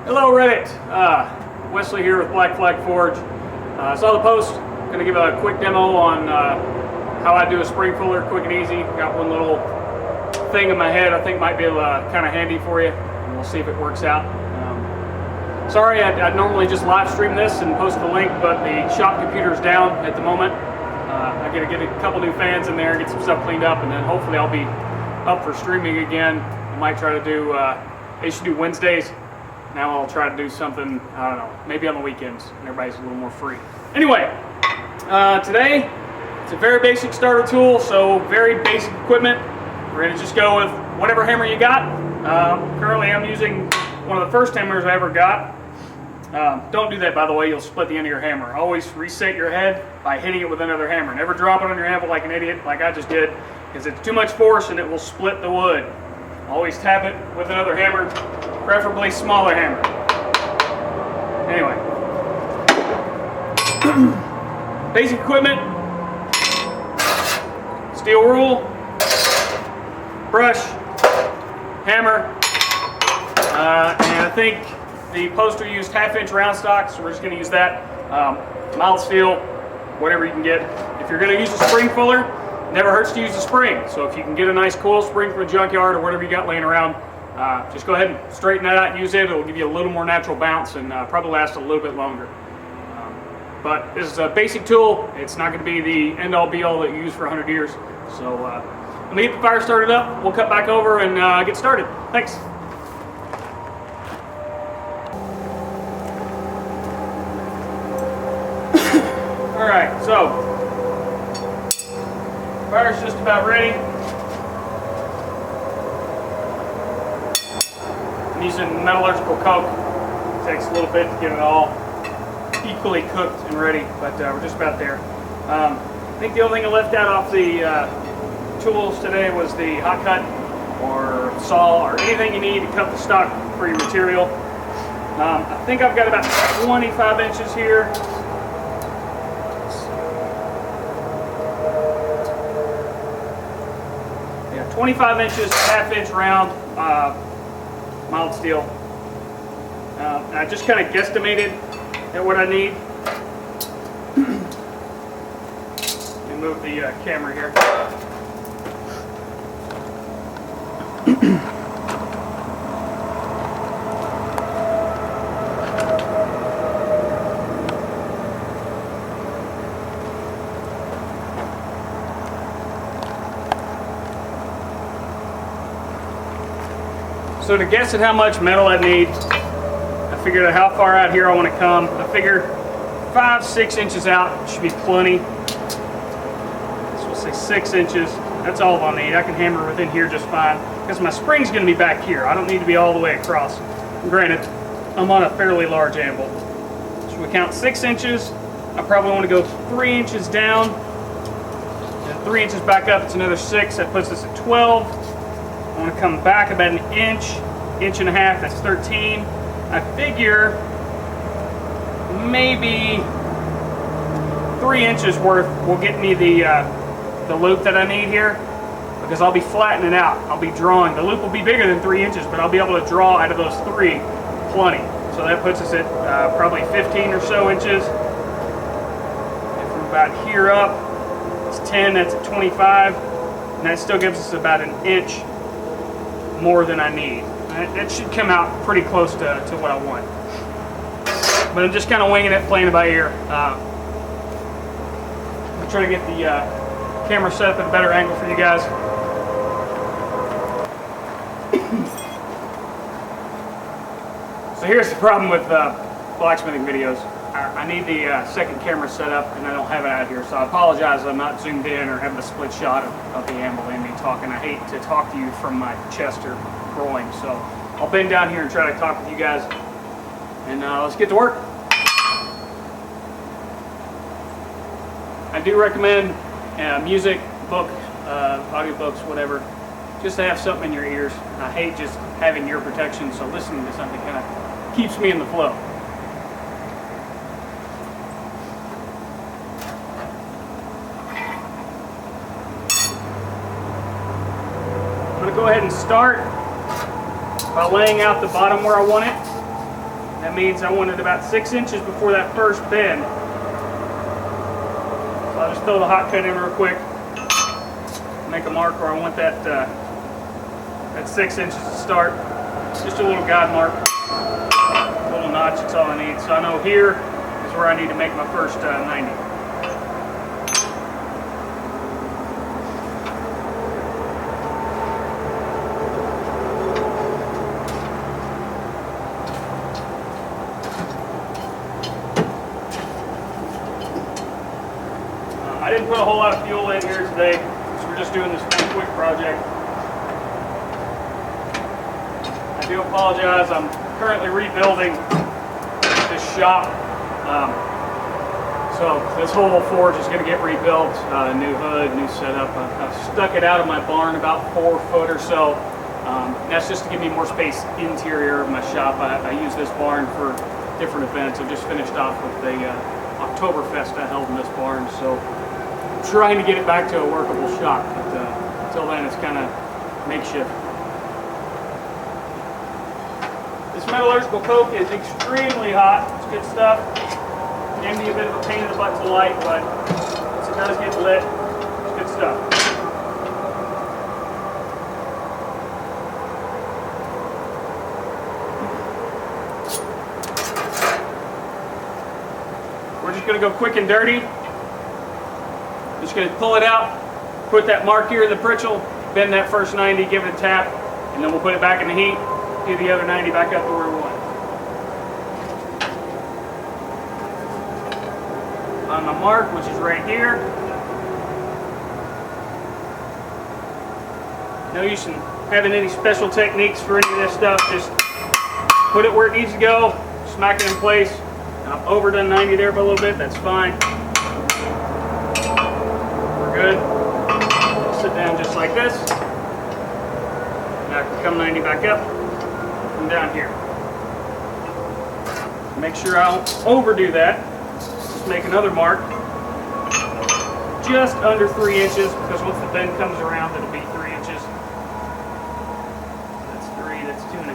Hello Reddit, Wesley here with Black Flag Forge. Saw the post, going to give a quick demo on how I do a spring fuller, quick and easy. Got one little thing in my head I think might be kind of handy for you, and we'll see if it works out. Sorry, I'd normally just live stream this and post the link, but the shop computer's down at the moment. I got to get a couple new fans in there, get some stuff cleaned up, and then hopefully I'll be up for streaming again. I might try to do, I used to do Wednesdays. Now I'll try to do something, I don't know, maybe on the weekends when everybody's a little more free. Anyway, today, it's a very basic starter tool, so very basic equipment. We're going to just go with whatever hammer you got. Currently I'm using one of the first hammers I ever got. Don't do that, by the way, you'll split the end of your hammer. Always reset your head by hitting it with another hammer. Never drop it on your anvil like an idiot, like I just did, because it's too much force and it will split the wood. Always tap it with another hammer, preferably smaller hammer. Anyway, basic equipment, steel rule, brush, hammer, and I think the poster used 1/2 inch round stock, so we're just going to use that. Mild steel, whatever you can get. If you're going to use a spring fuller, never hurts to use a spring. So if you can get a nice coil spring from a junkyard or whatever you got laying around, just go ahead and straighten that out and use it. It'll give you a little more natural bounce and probably last a little bit longer. But this is a basic tool. It's not going to be the end-all be-all that you use for 100 years. So let me get the fire started up. We'll cut back over and get started. Thanks. All right, so fire's just about ready. I'm using metallurgical coke. It takes a little bit to get it all equally cooked and ready, but we're just about there. I think the only thing I left out off the tools today was the hot cut or saw or anything you need to cut the stock for your material. I think I've got about 25 inches here. 25 inches, 1/2 inch round, mild steel. I just kind of guesstimated at what I need. Let me move the camera here. So to guess at how much metal I need, I figured out how far out here I want to come. I figure 5-6 inches out should be plenty. So we'll say 6 inches. That's all I'll need. I can hammer within here just fine because my spring's going to be back here. I don't need to be all the way across. Granted, I'm on a fairly large anvil. So we count 6 inches. I probably want to go 3 inches down. And 3 inches back up, it's another 6. That puts us at 12. I want to come back about an inch, inch and a half, that's 13. I figure maybe 3 inches worth will get me the loop that I need here, because I'll be flattening it out. I'll be drawing. The loop will be bigger than 3 inches, but I'll be able to draw out of those 3 plenty. So that puts us at probably 15 or so inches. And from about here up, it's 10, that's at 25. And that still gives us about an inch more than I need. It should come out pretty close to what I want. But I'm just kind of winging it, playing it by ear. I'm trying to get the camera set up at a better angle for you guys. So here's the problem with blacksmithing videos. I need the second camera set up and I don't have it out here, so I apologize I'm not zoomed in or have the split shot of the anvil in me talking. I hate to talk to you from my chest or groin, so I'll bend down here and try to talk with you guys, and let's get to work. I do recommend music, book, audiobooks, whatever, just to have something in your ears. I hate just having ear protection, so listening to something kind of keeps me in the flow. I'm going to go ahead and start by laying out the bottom where I want it. That means I want it about 6 inches before that first bend. So I'll just throw the hot cut in real quick, make a mark where I want that, that 6 inches to start. Just a little guide mark, a little notch, that's all I need. So I know here is where I need to make my first 90. I didn't put a whole lot of fuel in here today, so we're just doing this one quick project. I do apologize, I'm currently rebuilding this shop. So this whole forge is going to get rebuilt, new hood, new setup. I've stuck it out of my barn about 4 foot or so. That's just to give me more space interior of my shop. I use this barn for different events. I've just finished off with the Oktoberfest I held in this barn, so I'm trying to get it back to a workable shop, but until then it's kind of makeshift. This metallurgical coke is extremely hot. It's good stuff. Can be a bit of a pain in the butt to light, but once it does get lit, it's good stuff. We're just going to go quick and dirty. Just going to pull it out, put that mark here in the pritchel, bend that first 90, give it a tap, and then we'll put it back in the heat, do the other 90 back up to where we want. On my mark, which is right here. No use in having any special techniques for any of this stuff. Just put it where it needs to go, smack it in place. I've overdone 90 there by a little bit, that's fine. We're good. Sit down just like this. Now I can come 90 back up from down here. Make sure I don't overdo that. Make another mark just under 3 inches, because once the bend comes around it'll be 3 inches. That's 3, that's 2.5.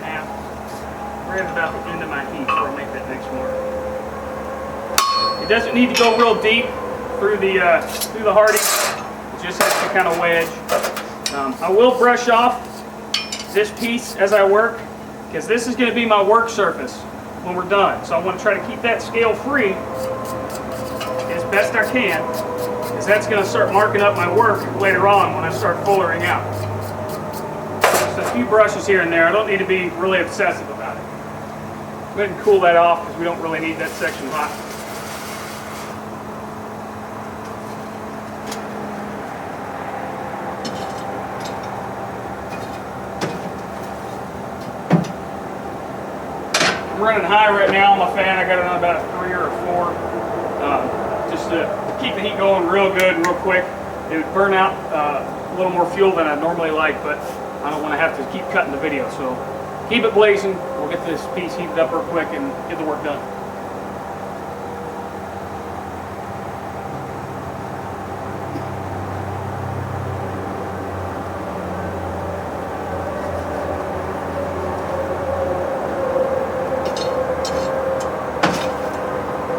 Right at about the end of my heat before I make that next mark. It doesn't need to go real deep through the Hardening. It just has to kind of wedge. I will brush off this piece as I work, because this is going to be my work surface when we're done. So I want to try to keep that scale free as best I can, because that's going to start marking up my work later on when I start fullering out. Just a few brushes here and there. I don't need to be really obsessive about it. Go ahead and cool that off, because we don't really need that section hot. I'm running high right now on my fan. I got it on about a 3 or a 4. Just to keep the heat going real good and real quick. It would burn out a little more fuel than I normally like, but I don't want to have to keep cutting the video. So keep it blazing. We'll get this piece heated up real quick and get the work done.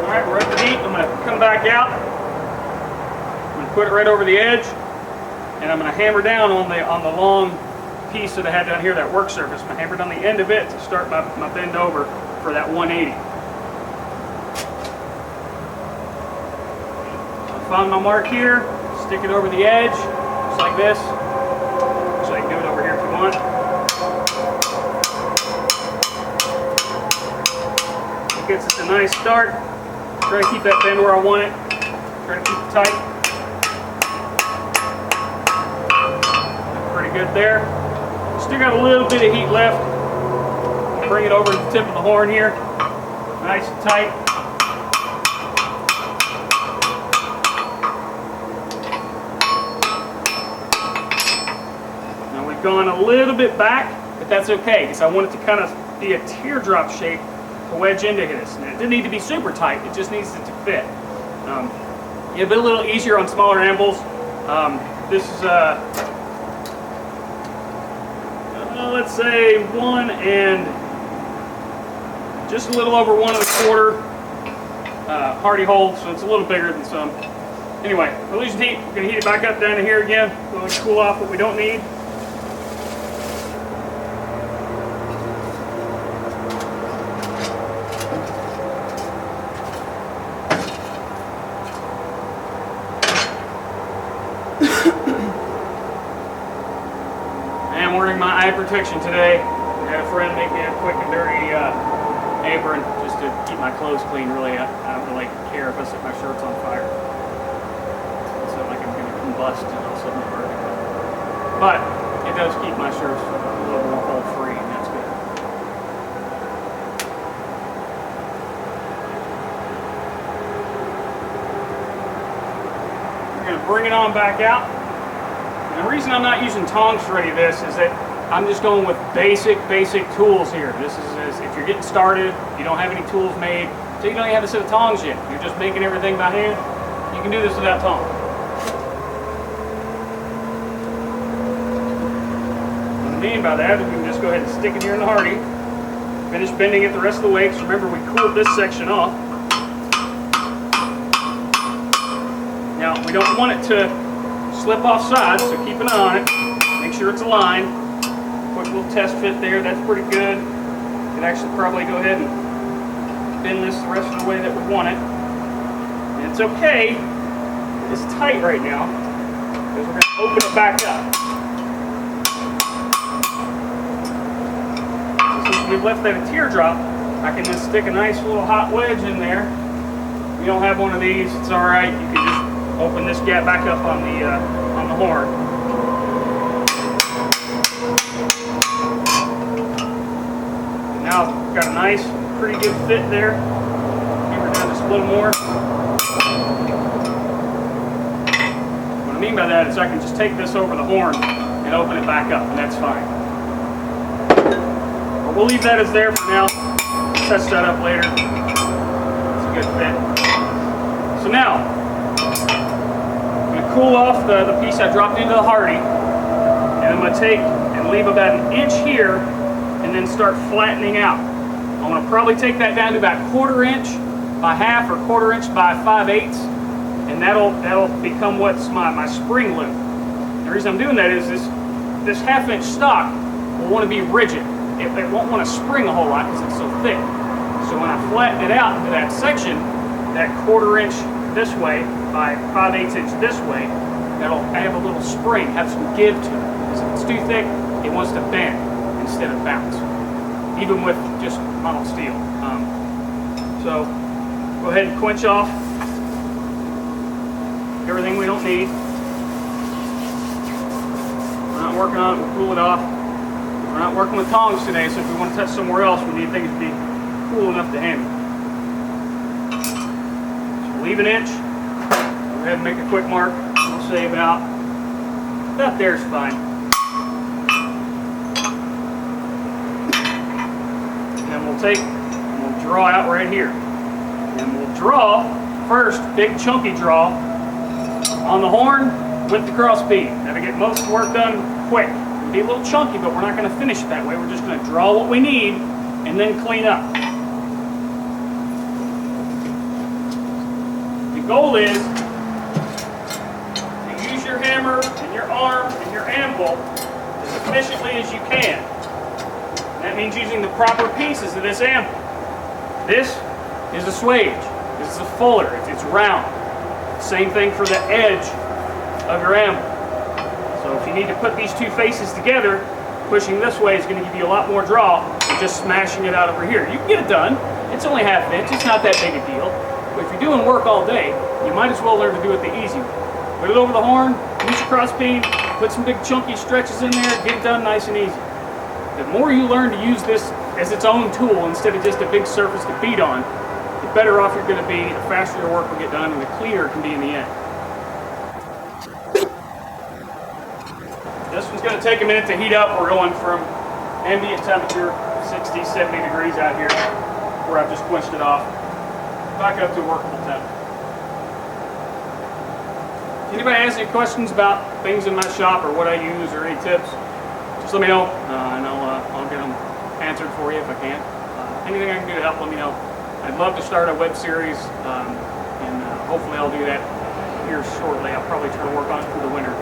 Alright, we're at the heat. I'm going to come back out. I'm going to put it right over the edge, and I'm going to hammer down on the long piece that I had down here, that work surface. I'm going to hammer down the end of it to start my bend over for that 180. I'll find my mark here, stick it over the edge, just like this. So you can do it over here if you want. It gets us a nice start. Try to keep that bend where I want it. Try to keep it tight. Pretty good there. Still got a little bit of heat left. Bring it over to the tip of the horn here. Nice and tight. Now we've gone a little bit back, but that's okay, because I want it to kind of be a teardrop shape to wedge into this. And it didn't need to be super tight, it just needs it to fit. It'll be a little easier on smaller anvils. This is let's say 1 just a little over 1 1/4 hardy hole, so it's a little bigger than some. Anyway, we're losing heat. We're going to heat it back up down to here again. We're going to cool off what we don't need. I'm wearing my eye protection today. I had a friend make me a quick and dirty apron just to keep my clothes clean. Really, I don't really care if I set my shirts on fire. It's not like I'm going to combust and all of a sudden burn. But it does keep my shirts a little more cold free, and that's good. We're going to bring it on back out. And the reason I'm not using tongs to ready this is that I'm just going with basic tools here. This is if you're getting started, you don't have any tools made, so you don't even have a set of tongs yet. You're just making everything by hand. You can do this without tongs. What I mean by that is we can just go ahead and stick it here in the hardy, finish bending it the rest of the way, because remember we cooled this section off. Now we don't want it to slip off sides, so keep an eye on it. Make sure it's aligned. Quick little test fit there, that's pretty good. Could actually probably go ahead and bend this the rest of the way that we want it. And it's okay, it's tight right now, because we're going to open it back up. So since we've left that a teardrop, I can just stick a nice little hot wedge in there. If you don't have one of these, it's alright, you can just open this gap back up on the horn. And now I've got a nice, pretty good fit there. Hammer down just a little more. What I mean by that is I can just take this over the horn and open it back up, and that's fine. But we'll leave that as there for now. Test that up later. It's a good fit. So now, cool off the piece I dropped into the hardy, and I'm going to take and leave about 1 inch here and then start flattening out. I'm going to probably take that down to about 1/4 inch by half or 1/4 inch by 5/8, and that'll become what's my spring loop. The reason I'm doing that is this 1/2 inch stock will want to be rigid. It won't want to spring a whole lot because it's so thick. So when I flatten it out into that section, that 1/4 inch this way by 5/8 inch this way, that'll have a little spring, have some give to it. Because if it's too thick, it wants to bend instead of bounce, even with just mono steel. So go ahead and quench off everything we don't need. We're not working on it, we'll cool it off. We're not working with tongs today, so if we want to touch somewhere else, we need things to be cool enough to handle. Leave 1 inch. Go ahead and make a quick mark. We'll say about there's fine. And then we'll take and we'll draw out right here. And we'll draw first, big chunky draw on the horn with the cross bead. That'll get most of the work done quick. It'll be a little chunky, but we're not going to finish it that way. We're just going to draw what we need and then clean up. The goal is to use your hammer and your arm and your anvil as efficiently as you can. And that means using the proper pieces of this anvil. This is a swage. This is a fuller. It's round. Same thing for the edge of your anvil. So if you need to put these two faces together, pushing this way is going to give you a lot more draw than just smashing it out over here. You can get it done. It's only 1/2 inch. It's not that big a deal. But if you're doing work all day, you might as well learn to do it the easy way. Put it over the horn, use your cross bead, put some big chunky stretches in there, get it done nice and easy. The more you learn to use this as its own tool instead of just a big surface to beat on, the better off you're going to be, the faster your work will get done, and the cleaner it can be in the end. This one's going to take a minute to heat up. We're going from ambient temperature, 60, 70 degrees out here, where I've just quenched it off, back up to workable temp. Anybody has any questions about things in my shop or what I use or any tips, just let me know, and I'll get them answered for you if I can. anything I can do to help, let me know. I'd love to start a web series, and hopefully I'll do that here shortly. I'll probably try to work on it through the winter.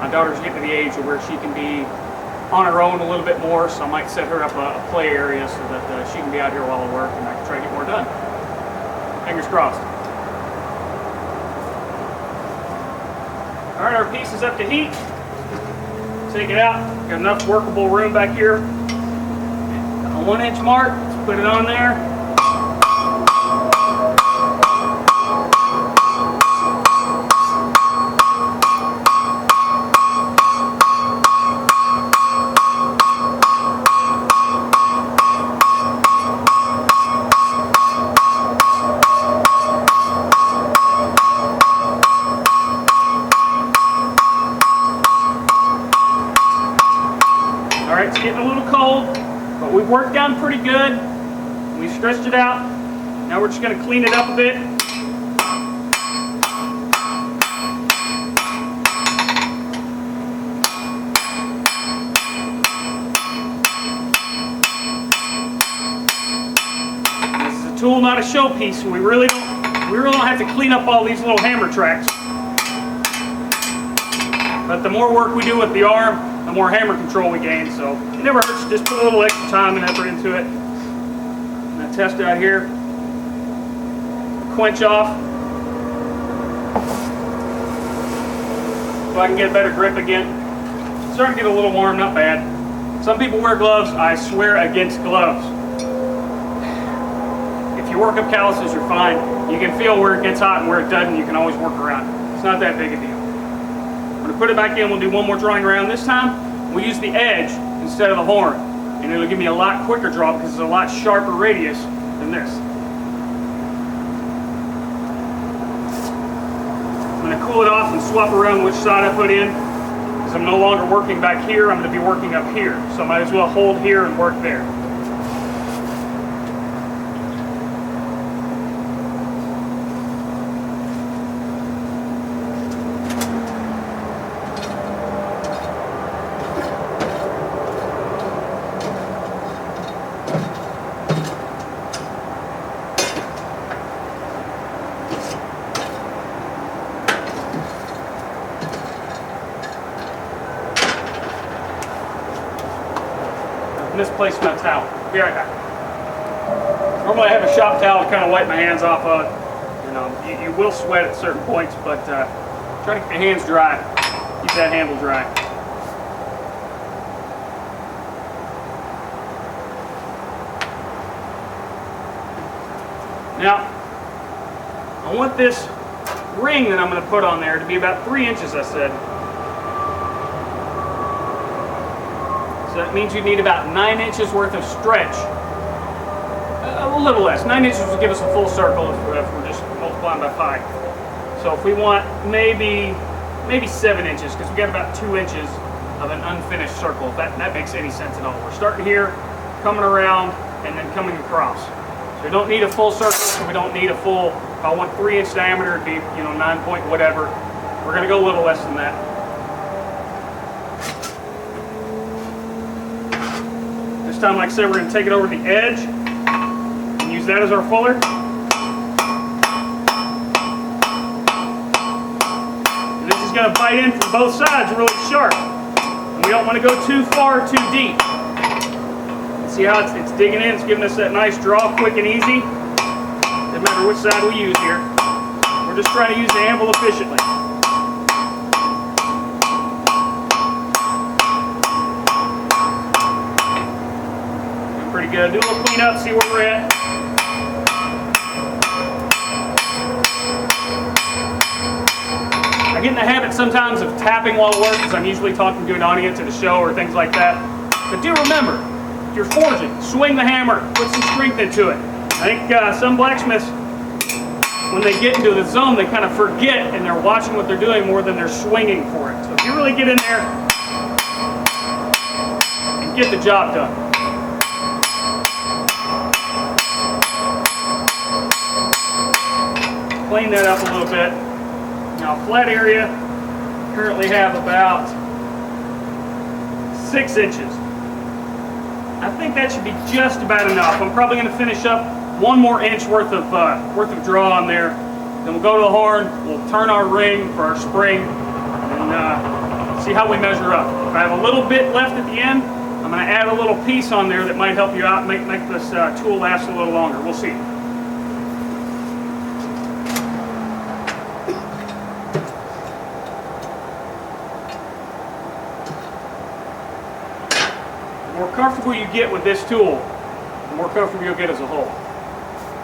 My daughter's getting to the age where she can be on her own a little bit more, so I might set her up a play area so that she can be out here while I work and I can try to get more done. Fingers crossed. All right, our piece is up to heat. Take it out. Got enough workable room back here. Got a 1 inch mark. Let's put it on there. It's getting a little cold, but we've worked down pretty good. We've stretched it out. Now we're just going to clean it up a bit. This is a tool, not a showpiece. We really don't have to clean up all these little hammer tracks. But the more work we do with the arm, the more hammer control we gain, so it never hurts to just put a little extra time and effort into it. I'm going to test it out here. Quench off. So I can get a better grip again. It's starting to get a little warm, not bad. Some people wear gloves. I swear against gloves. If you work up calluses, you're fine. You can feel where it gets hot and where it doesn't. You can always work around it. It's not that big a deal. I'm going to put it back in. We'll do one more drawing around. This time, we'll use the edge instead of the horn. And it'll give me a lot quicker draw because it's a lot sharper radius than this. I'm going to cool it off and swap around which side I put in. Because I'm no longer working back here, I'm going to be working up here. So I might as well hold here and work there. Misplaced my towel. Be right back. Normally I have a shop towel to kind of wipe my hands off of. You know, you will sweat at certain points, but try to keep your hands dry. Keep that handle dry. Now, I want this ring that I'm going to put on there to be about 3 inches, I said. So that means you need about 9 inches worth of stretch. A little less. 9 inches will give us a full circle if we're just multiplying by 5. So if we want maybe 7 inches, because we got about 2 inches of an unfinished circle, if that makes any sense at all. We're starting here, coming around, and then coming across. So we don't need a full circle, so we don't need a full, if I want 3 inch diameter, it'd be 9 point whatever. We're going to go a little less than that. This time, like I said, we're going to take it over the edge and use that as our fuller. And this is going to bite in from both sides really sharp. And we don't want to go too far, too deep. See how it's digging in? It's giving us that nice draw, quick and easy. Doesn't matter which side we use here. We're just trying to use the anvil efficiently. Pretty good. Do a little clean up, see where we're at. I get in the habit sometimes of tapping while I work because I'm usually talking to an audience at a show or things like that. But do remember, if you're forging, swing the hammer, put some strength into it. I think some blacksmiths, when they get into the zone, they kind of forget and they're watching what they're doing more than they're swinging for it. So if you really get in there and get the job done. Clean that up a little bit. Now, flat area, currently have about 6 inches. I think that should be just about enough. I'm probably going to finish up 1 more inch worth of draw on there. Then we'll go to the horn, we'll turn our ring for our spring, and see how we measure up. If I have a little bit left at the end, I'm going to add a little piece on there that might help you out, make this tool last a little longer. We'll see. The more comfortable you get with this tool, the more comfortable you'll get as a whole.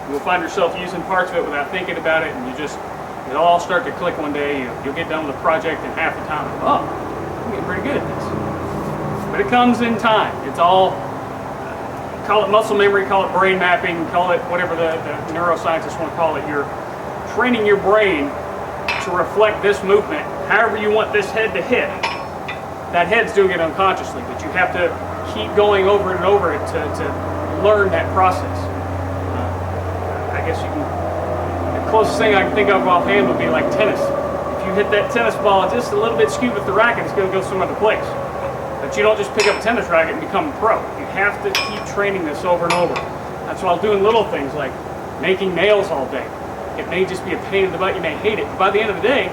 You'll find yourself using parts of it without thinking about it, and it'll all start to click one day. You'll get done with a project in half the time. Oh, I'm getting pretty good at this. But it comes in time. It's all, call it muscle memory, call it brain mapping, call it whatever the neuroscientists want to call it. You're training your brain to reflect this movement however you want this head to hit. That head's doing it unconsciously, but you have to keep going over and over it to learn that process. I guess the closest thing I can think of offhand would be like tennis. If you hit that tennis ball just a little bit skewed with the racket, it's going to go some other place. But you don't just pick up a tennis racket and become a pro. You have to keep training this over and over. That's why I'm doing little things like making nails all day. It may just be a pain in the butt, you may hate it, but by the end of the day,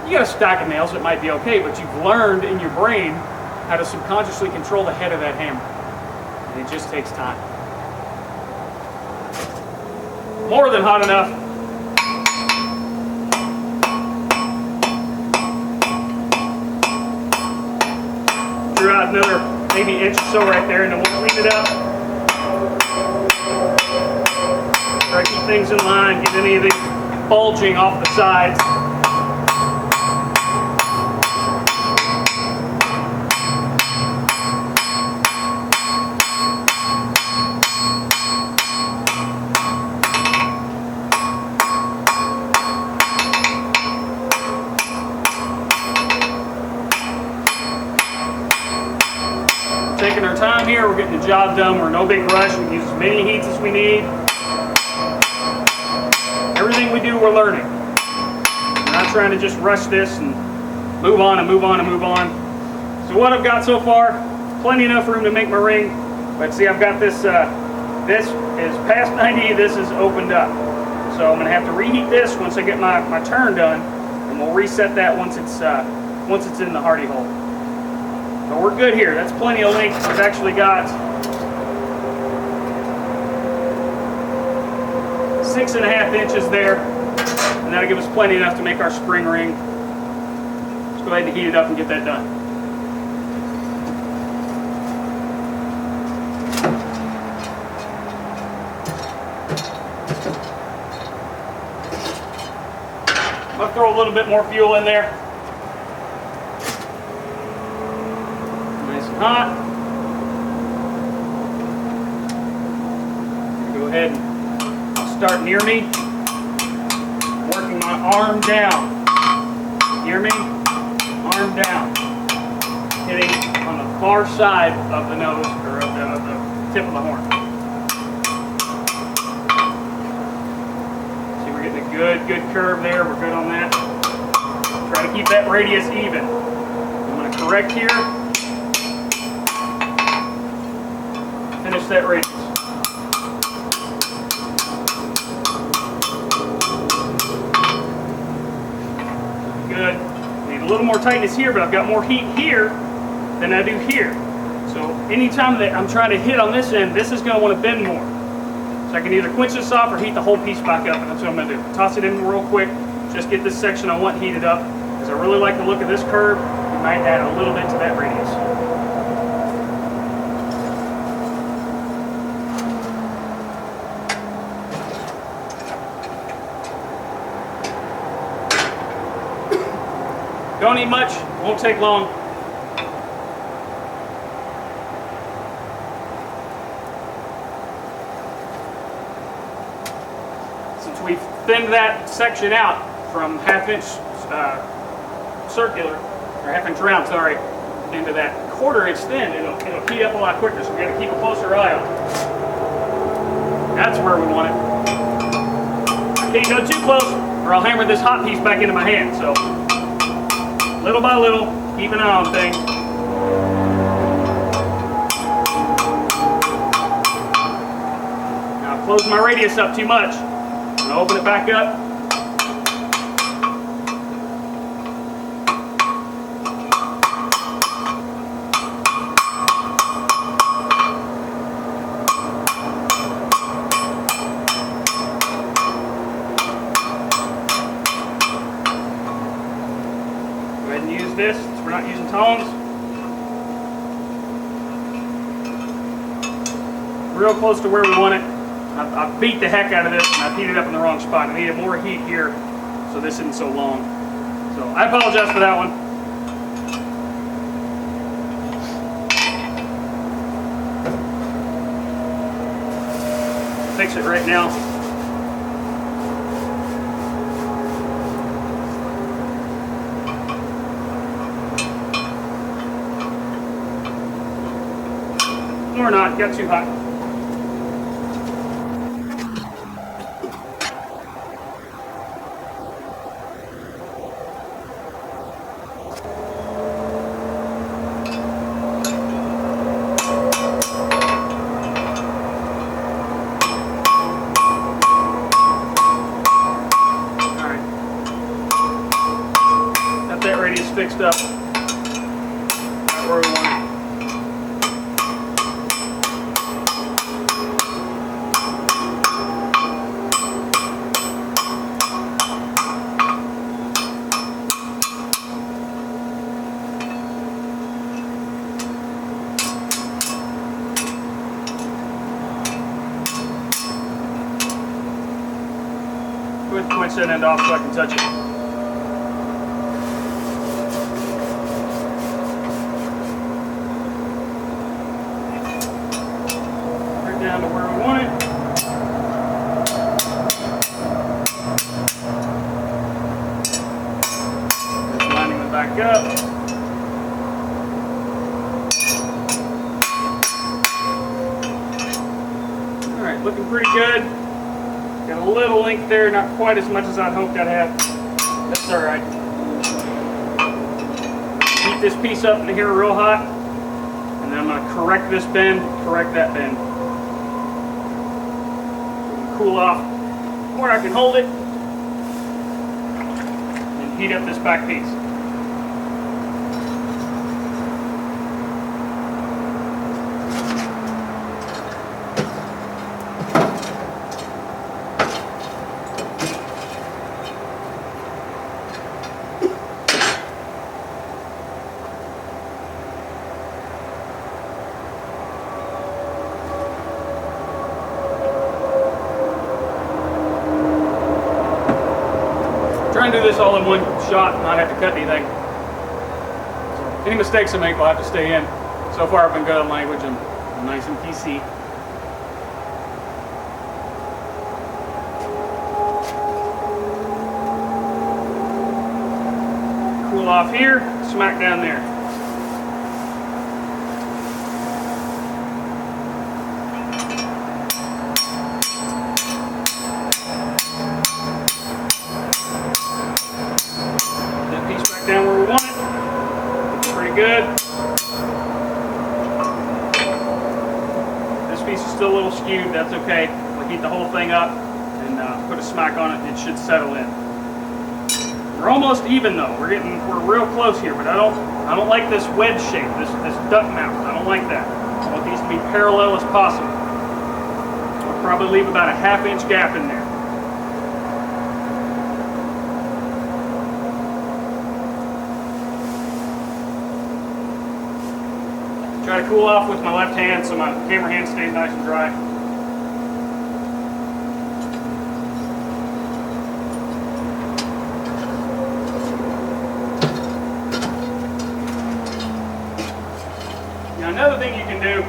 you got a stack of nails that might be okay, but you've learned in your brain how to subconsciously control the head of that hammer. And it just takes time. More than hot enough. Drew out another maybe inch or so right there, and then we'll clean it up. Try to keep things in line, get any of the bulging off the sides. Taking our time here, we're getting the job done, we're in no big rush, we can use as many heats as we need. Everything we do, we're learning. We're not trying to just rush this and move on and move on and move on. So what I've got so far, plenty enough room to make my ring, but see I've got this, this is past 90, this is opened up. So I'm going to have to reheat this once I get my turn done, and we'll reset that once it's in the hardy hole. But we're good here. That's plenty of length. I've actually got 6.5 inches there, and that'll give us plenty enough to make our spring ring. Let's go ahead and heat it up and get that done. I'm going to throw a little bit more fuel in there. Hot. Go ahead and start near me. Working my arm down. Near me, arm down. Hitting on the far side of the nose, or of the tip of the horn. See, we're getting a good curve there. We're good on that. Try to keep that radius even. I'm going to correct here. Finish that radius. Good. Need a little more tightness here, but I've got more heat here than I do here. So anytime that I'm trying to hit on this end, this is going to want to bend more. So I can either quench this off or heat the whole piece back up, and that's what I'm going to do. Toss it in real quick, just get this section I want heated up, because I really like the look of this curve. We might add a little bit to that radius. Don't need much, won't take long. Since we've thinned that section out from half-inch circular, or half-inch round, sorry, into that quarter-inch thin, it'll heat up a lot quicker, so we got to keep a closer eye on it. That's where we want it. I can't go too close, or I'll hammer this hot piece back into my hand. So. Little by little, keep an eye on things. closed my radius up too much. I'm going to open it back up. Go ahead and use this since we're not using tongs. Real close to where we want it. I beat the heck out of this and I've heated up in the wrong spot. I needed more heat here so this isn't so long. So I apologize for that one. Fix it right now. Or not, got too hot. Fixed up right where we want it. Go ahead and twitch that end off so I can touch it. Down to where we want it. Just lining it back up. Alright, looking pretty good. Got a little length there, not quite as much as I'd hoped I'd have. That's alright. Heat this piece up into here real hot. And then I'm going to correct this bend, correct that bend. Cool off where I can hold it and heat up this back piece. Try and do this all in one shot and not have to cut anything. So any mistakes I make will have to stay in. So far I've been good on language. I'm nice and PC. Cool off here, smack down there. Down where we want it. Looks pretty good. This piece is still a little skewed, that's okay. We'll heat the whole thing up and put a smack on it and it should settle in. We're almost even though. We're real close here, but I don't like this wedge shape, this duck mount. I don't like that. I want these to be parallel as possible. I'll probably leave about a ½ inch gap in there. Try to cool off with my left hand so my camera hand stays nice and dry. Now another thing you can do,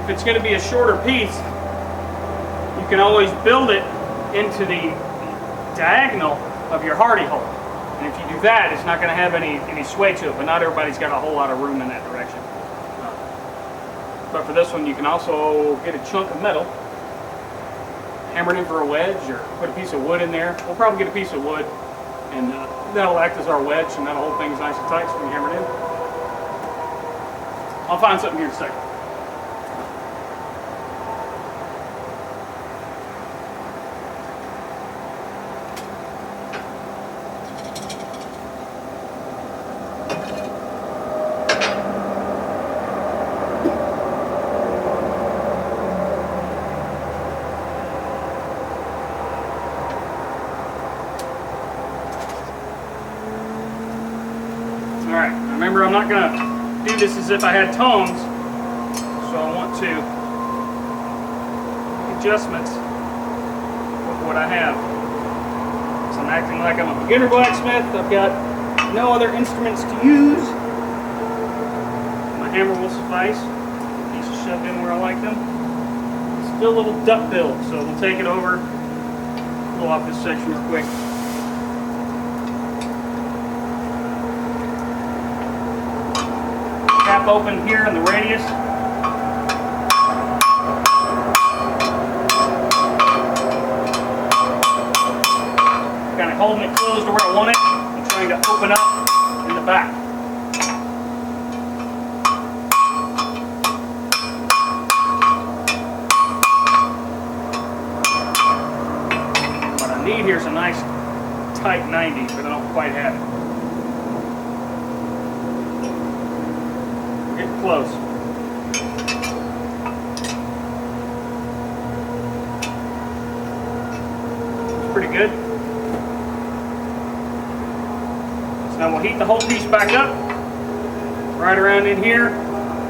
if it's going to be a shorter piece, you can always build it into the diagonal of your hardy hole. And if you do that, it's not going to have any sway to it, but not everybody's got a whole lot of room in that direction. But for this one, you can also get a chunk of metal, hammer it in for a wedge, or put a piece of wood in there. We'll probably get a piece of wood, and that'll act as our wedge, and that'll hold things nice and tight so we can hammer it in. I'll find something here in a second. not going to do this as if I had tongs, so I want to make adjustments with what I have. So I'm acting like I'm a beginner blacksmith. I've got no other instruments to use. My hammer will suffice. Pieces shoved in where I like them. It's still a little duck build, so we'll take it over, pull off this section real quick. Cap open here in the radius. Kind of holding it closed to where I want it and trying to open up in the back. What I need here is a nice tight 90, but I don't quite have it. We're getting close. It's pretty good. Now we'll heat the whole piece back up, right around in here,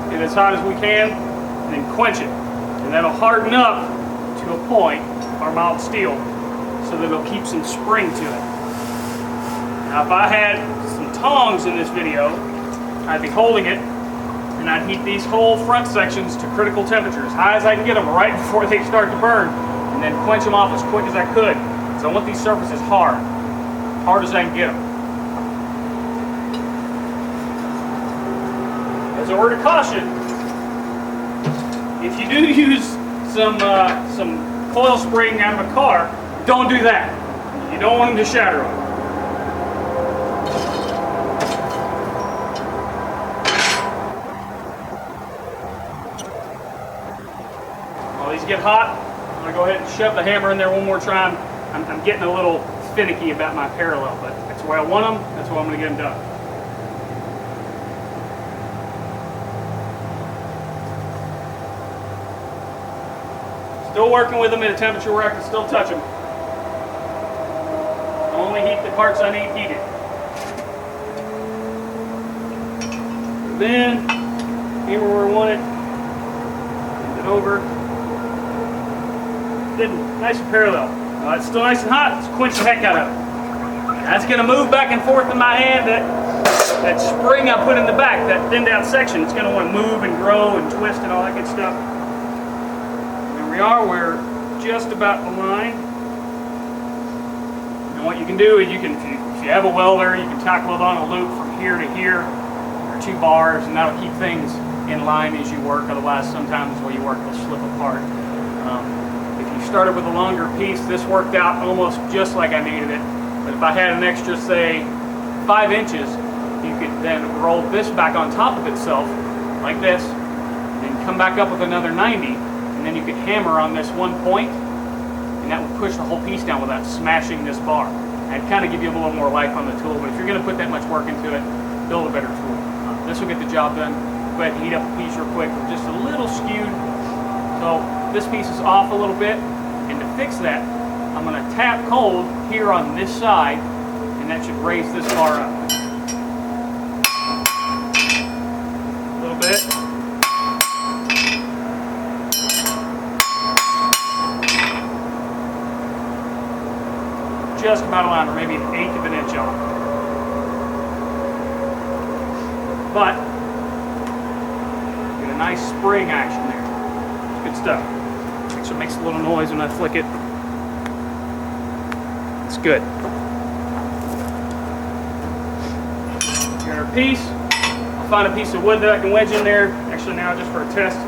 get as hot as we can, and then quench it. And that'll harden up to a point, our mild steel, so that it'll keep some spring to it. Now if I had some tongs in this video, I'd be holding it, and I'd heat these whole front sections to critical temperature, as high as I can get them right before they start to burn, and then quench them off as quick as I could. So I want these surfaces hard as I can get them. As a word of caution, if you do use some coil spring out of a car, don't do that. You don't want them to shatter them. While these get hot, I'm going to go ahead and shove the hammer in there one more time. I'm getting a little finicky about my parallel, but that's where I want them. That's where I'm going to get them done. Still working with them at a temperature where I can still touch them. Only heat the parts I need heated. Then, hammer where I want it. Bend it over. Then, nice and parallel. It's still nice and hot. Let's quench the heck out of it. That's going to move back and forth in my hand. That spring I put in the back, that thinned out section, it's going to want to move and grow and twist and all that good stuff. We're just about aligned. And what you can do is if you have a welder, you can tack weld on a loop from here to here, or 2 bars, and that'll keep things in line as you work. Otherwise, sometimes while you work, they'll slip apart. If you started with a longer piece, this worked out almost just like I needed it. But if I had an extra, say, 5 inches, you could then roll this back on top of itself, like this, and then come back up with another 90. And then you could hammer on this one point, and that would push the whole piece down without smashing this bar. And kind of give you a little more life on the tool, but if you're going to put that much work into it, build a better tool. This will get the job done. Go ahead and heat up the piece real quick. We're just a little skewed, so this piece is off a little bit. And to fix that, I'm going to tap cold here on this side, and that should raise this bar up. A little bit. Just about aligned, or maybe 1/8 of an inch off. But get a nice spring action there. It's good stuff. Actually makes a little noise when I flick it. It's good. Got our piece. I'll find a piece of wood that I can wedge in there. Actually now just for a test.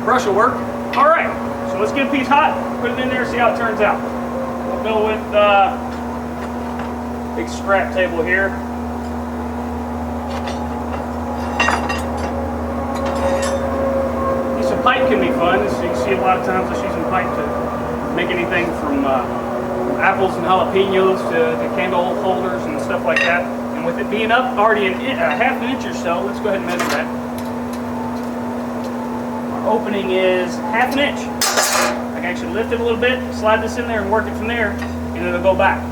Brush will work. All right, so let's get a piece hot, put it in there, see how it turns out. Go with big scrap table here. Piece of pipe can be fun. So you can see a lot of times I'm using pipe to make anything from apples and jalapenos to candle holders and stuff like that. And with it being up already a half an inch or so, let's go ahead and measure that. Our opening is half an inch. I can actually lift it a little bit, slide this in there and work it from there, and it'll go back.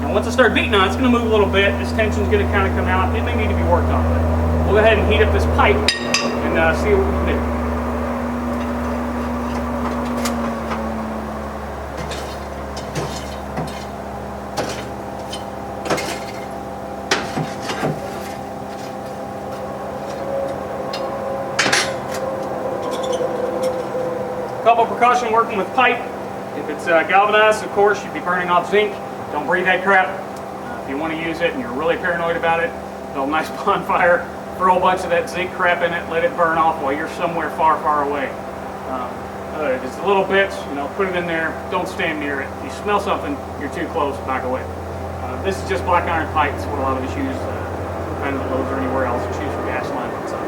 Now once I start beating on it, it's going to move a little bit. This tension's going to kind of come out. It may need to be worked on. But we'll go ahead and heat up this pipe and see what we can do. Couple precaution working with pipe. If it's galvanized, of course, you'd be burning off zinc. Don't breathe that crap. If you want to use it and you're really paranoid about it, build a nice bonfire, throw a bunch of that zinc crap in it, let it burn off while you're somewhere far, far away. If it's little bits, put it in there. Don't stand near it. If you smell something, you're too close, back away. This is just black iron pipe. It's what a lot of us use, kind of Lowe's or anywhere else, choose for gas lines and such.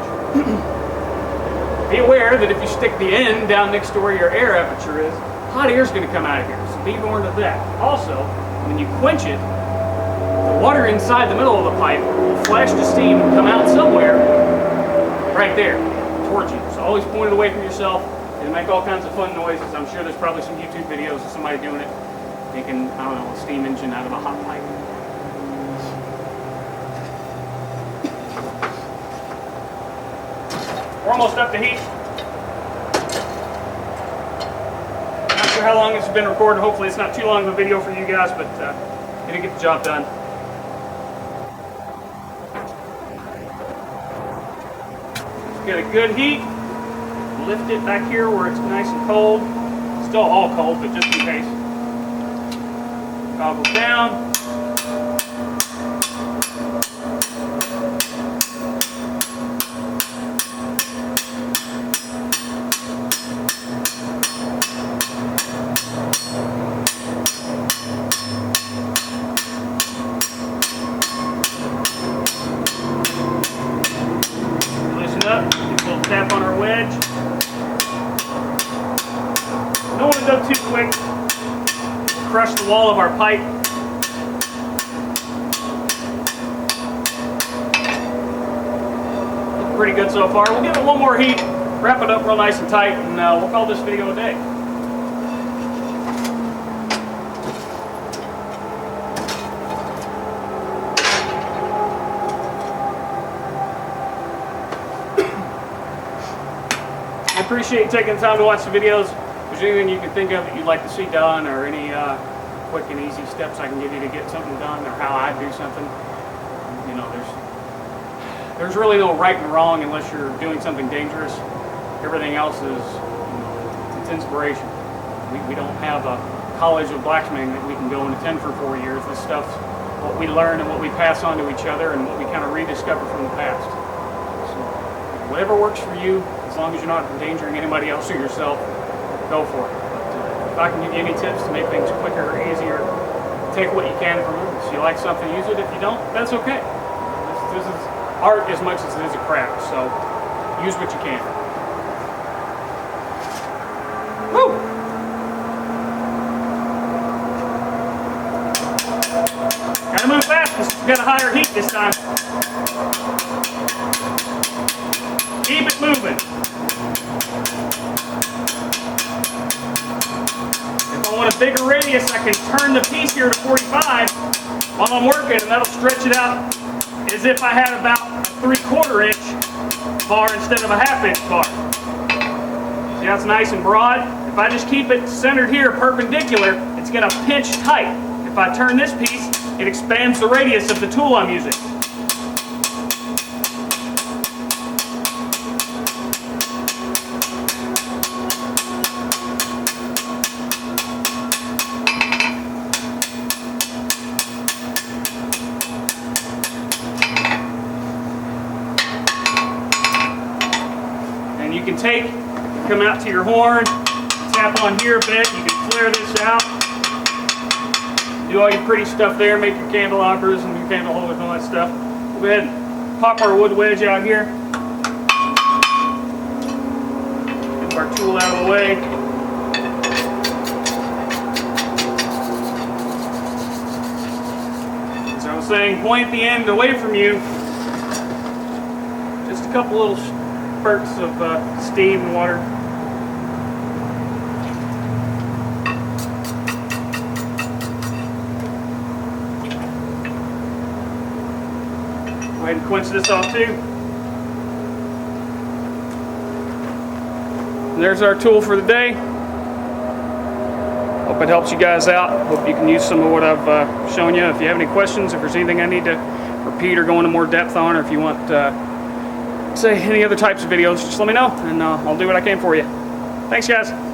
Be aware that if you stick the end down next to where your air aperture is, hot air is going to come out of here, so be warned of that. Also, when you quench it, the water inside the middle of the pipe will flash to steam and come out somewhere right there towards you. So always point it away from yourself. It'll make all kinds of fun noises. I'm sure there's probably some YouTube videos of somebody doing it, making, I don't know, a steam engine out of a hot pipe. We're almost up to heat. Not sure how long this has been recorded. Hopefully it's not too long of a video for you guys, but gonna get the job done. Let's get a good heat. Lift it back here where it's nice and cold. Still all cold, but just in case. Goggle down. Tap on our wedge. Don't want to go too quick. Crush the wall of our pipe. Looking pretty good so far. We'll give it one more heat, wrap it up real nice and tight, and we'll call this video a day. I appreciate you taking the time to watch the videos. If there's anything you can think of that you'd like to see done, or any quick and easy steps I can give you to get something done, or how I do something, there's really no right and wrong unless you're doing something dangerous. Everything else is, it's inspiration. We don't have a college of blacksmithing that we can go and attend for 4 years. This stuff's what we learn and what we pass on to each other, and what we kind of rediscover from the past. So whatever works for you, as long as you're not endangering anybody else or yourself, go for it. But if I can give you any tips to make things quicker or easier, take what you can from it. If you like something, use it. If you don't, that's okay. This is art as much as it is a craft, so use what you can. Woo! Gotta move fast because we've got a higher heat this time. Keep it moving. If I want a bigger radius, I can turn the piece here to 45 while I'm working, and that'll stretch it out as if I had about a 3/4 inch bar instead of a 1/2 inch bar. See how it's nice and broad? If I just keep it centered here perpendicular, it's going to pinch tight. If I turn this piece, it expands the radius of the tool I'm using. And you can come out to your horn, tap on here a bit, you can flare this out. Do all your pretty stuff there, make your candelabras and your candle holders and all that stuff. We'll go ahead and pop our wood wedge out here. Move our tool out of the way. As I was saying, point the end away from you. Just a couple little spurts of steam and water. ahead and quench this off too. And there's our tool for the day. Hope it helps you guys out. Hope you can use some of what I've shown you. If you have any questions, if there's anything I need to repeat or go into more depth on, or if you want say any other types of videos, just let me know and I'll do what I can for you. Thanks guys.